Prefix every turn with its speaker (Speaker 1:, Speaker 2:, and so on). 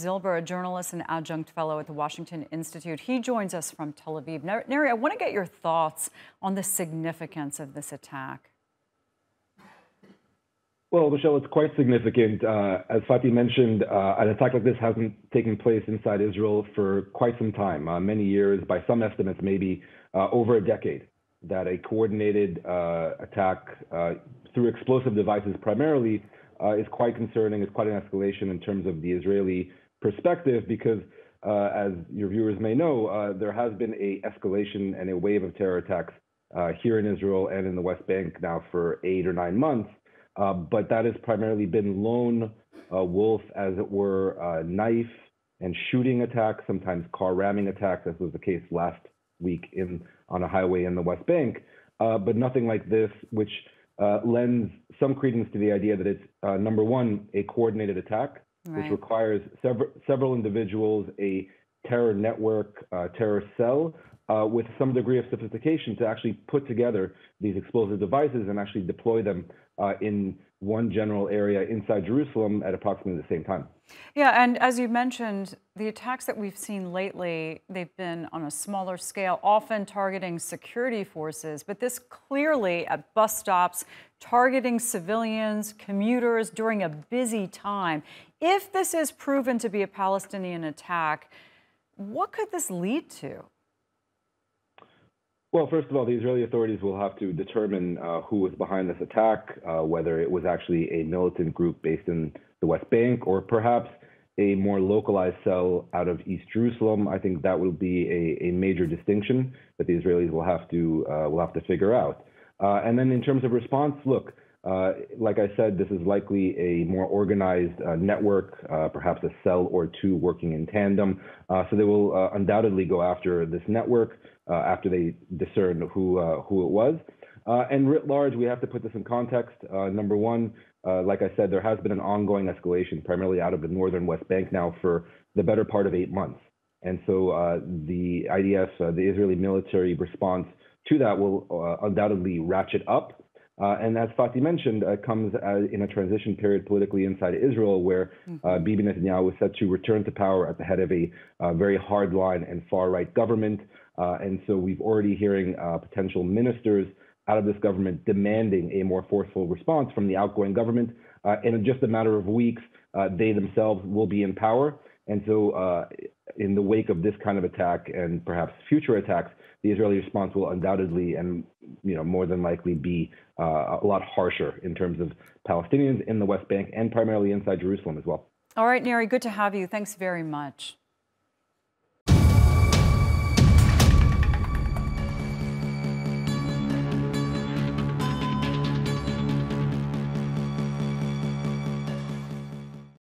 Speaker 1: Zilber, a journalist and adjunct fellow at the Washington Institute. He joins us from Tel Aviv. Neri, I want to get your thoughts on the significance of this attack.
Speaker 2: Well, Michelle, it's quite significant. As Fatih mentioned, an attack like this hasn't taken place inside Israel for quite some time, many years, by some estimates, maybe over a decade, that a coordinated attack through explosive devices primarily is quite concerning. It's quite an escalation in terms of the Israeli perspective because, as your viewers may know, there has been a escalation and a wave of terror attacks here in Israel and in the West Bank now for 8 or 9 months. But that has primarily been lone wolf, as it were, knife and shooting attacks, sometimes car ramming attacks, as was the case last week on a highway in the West Bank. But nothing like this, which lends some credence to the idea that it's, number one, a coordinated attack, which requires several individuals, a terror network, terror cell, with some degree of sophistication to actually put together these explosive devices and actually deploy them in one general area inside Jerusalem at approximately the same time.
Speaker 1: Yeah, and as you mentioned, the attacks that we've seen lately, they've been on a smaller scale, often targeting security forces, but this clearly at bus stops, targeting civilians, commuters during a busy time. If this is proven to be a Palestinian attack, what could this lead to?
Speaker 2: Well, first of all, the Israeli authorities will have to determine who was behind this attack, whether it was actually a militant group based in the West Bank or perhaps a more localized cell out of East Jerusalem. I think that will be a major distinction that the Israelis will have to figure out. And then in terms of response, look, like I said, this is likely a more organized network, perhaps a cell or two working in tandem. So they will undoubtedly go after this network after they discern who it was. And writ large, we have to put this in context. Number one, like I said, there has been an ongoing escalation, primarily out of the northern West Bank now for the better part of 8 months. And so the IDF, the Israeli military response to that will undoubtedly ratchet up. And as Fatih mentioned, it comes in a transition period politically inside Israel where Bibi Netanyahu is set to return to power at the head of a very hardline and far-right government. And so we've already hearing potential ministers out of this government demanding a more forceful response from the outgoing government. In just a matter of weeks, they themselves will be in power. And so in the wake of this kind of attack and perhaps future attacks, the Israeli response will undoubtedly and more than likely be a lot harsher in terms of Palestinians in the West Bank and primarily inside Jerusalem as well.
Speaker 1: All right, Neri, good to have you. Thanks very much.